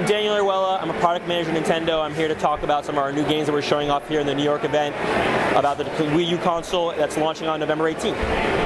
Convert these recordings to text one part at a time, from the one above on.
I'm Daniel Aruela. I'm a product manager at Nintendo. I'm here to talk about some of our new games that we're showing off here in the New York event about the Wii U console that's launching on November 18th.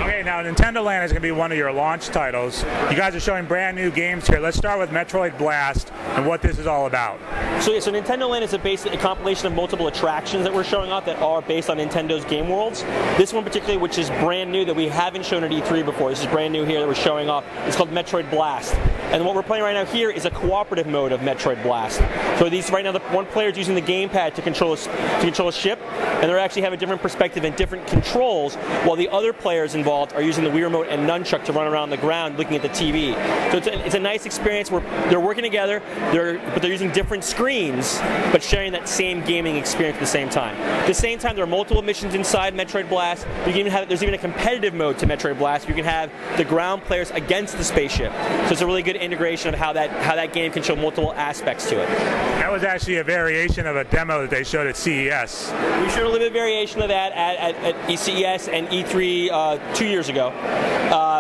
Okay, now Nintendo Land is going to be one of your launch titles. You guys are showing brand new games here. Let's start with Metroid Blast and what this is all about. So Nintendo Land is a compilation of multiple attractions that we're showing off that are based on Nintendo's game worlds. This one particularly, which is brand new that we haven't shown at E3 before. This is brand new here that we're showing off. It's called Metroid Blast. And what we're playing right now here is a cooperative mode of Metroid Blast. So right now, one player is using the gamepad to control a ship, and they're actually having a different perspective and different controls, while the other players involved are using the Wii Remote and Nunchuck to run around the ground looking at the TV. So it's a nice experience where they're working together, but they're using different screens, but sharing that same gaming experience at the same time. At the same time, there are multiple missions inside Metroid Blast. There's even a competitive mode to Metroid Blast. You can have the ground players against the spaceship. So it's a really good integration of how that game can show multiple aspects to it. That was actually a variation of a demo that they showed at CES. We showed a little bit of variation of that at CES and E3 2 years ago.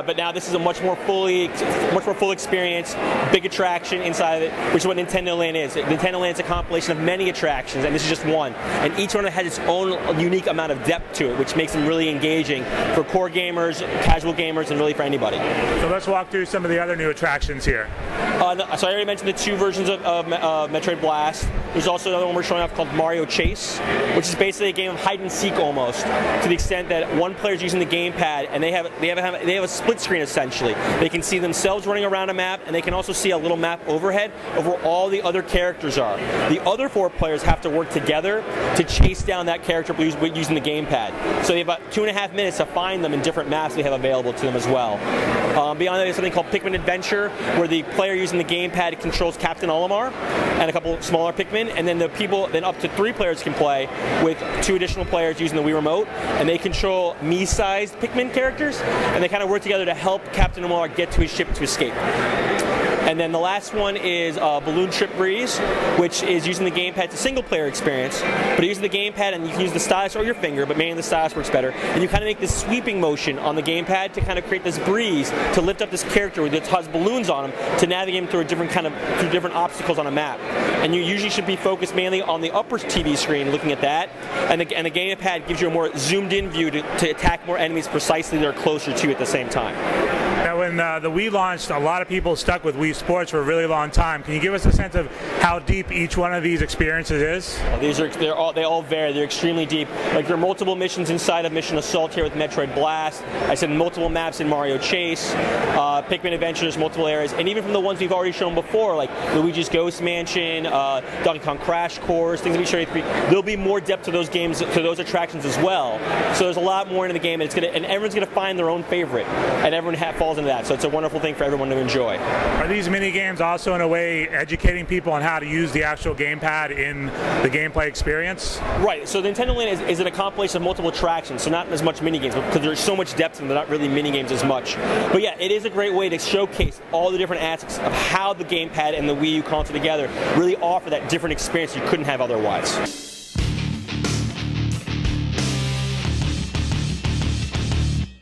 But now this is a much more full experience, big attraction inside of it, which is what Nintendo Land is. Nintendo Land is a compilation of many attractions, and this is just one. And each one has its own unique amount of depth to it, which makes them really engaging for core gamers, casual gamers, and really for anybody. So let's walk through some of the other new attractions here. So I already mentioned the two versions of Metroid Blast. There's also another one we're showing off called Mario Chase, which is basically a game of hide and seek almost, to the extent that one player is using the gamepad and they have a split screen essentially. They can see themselves running around a map, and they can also see a little map overhead of where all the other characters are. The other four players have to work together to chase down that character using the gamepad. So they have about 2.5 minutes to find them in different maps they have available to them as well. Beyond that, there's something called Pikmin Adventure, where the player using the gamepad controls Captain Olimar and a couple smaller Pikmin, and then then up to 3 players can play with 2 additional players using the Wii Remote, and they control me-sized Pikmin characters, and they kind of work together to help Captain Olimar get to his ship to escape. And then the last one is Balloon Trip Breeze, which is using the gamepad. It's a single-player experience, but using the gamepad, and you can use the stylus or your finger, but mainly the stylus works better. And you kind of make this sweeping motion on the gamepad to kind of create this breeze to lift up this character that has balloons on him to navigate him through through different obstacles on a map. And you usually should be focused mainly on the upper TV screen, looking at that. And the gamepad gives you a more zoomed-in view to attack more enemies precisely that are closer to you at the same time. Now, when the Wii launched, a lot of people stuck with Wii Sports for a really long time. Can you give us a sense of how deep each one of these experiences is? They all vary. They're extremely deep. Like, there are multiple missions inside of Mission Assault here with Metroid Blast. I said multiple maps in Mario Chase, Pikmin Adventure. There's multiple areas, and even from the ones we've already shown before, like Luigi's Ghost Mansion, Donkey Kong Crash Course, things that we showed you. There'll be more depth to those games, to those attractions as well. So there's a lot more into the game, and everyone's gonna find their own favorite, and everyone falls into that. So it's a wonderful thing for everyone to enjoy. Are these mini games also in a way educating people on how to use the actual gamepad in the gameplay experience? Right. So Nintendo Land is a compilation of multiple attractions, so not as much mini games, because there's so much depth and they're not really mini games as much. But yeah, it is a great way to showcase all the different aspects of how the gamepad and the Wii U console together really offer that different experience you couldn't have otherwise.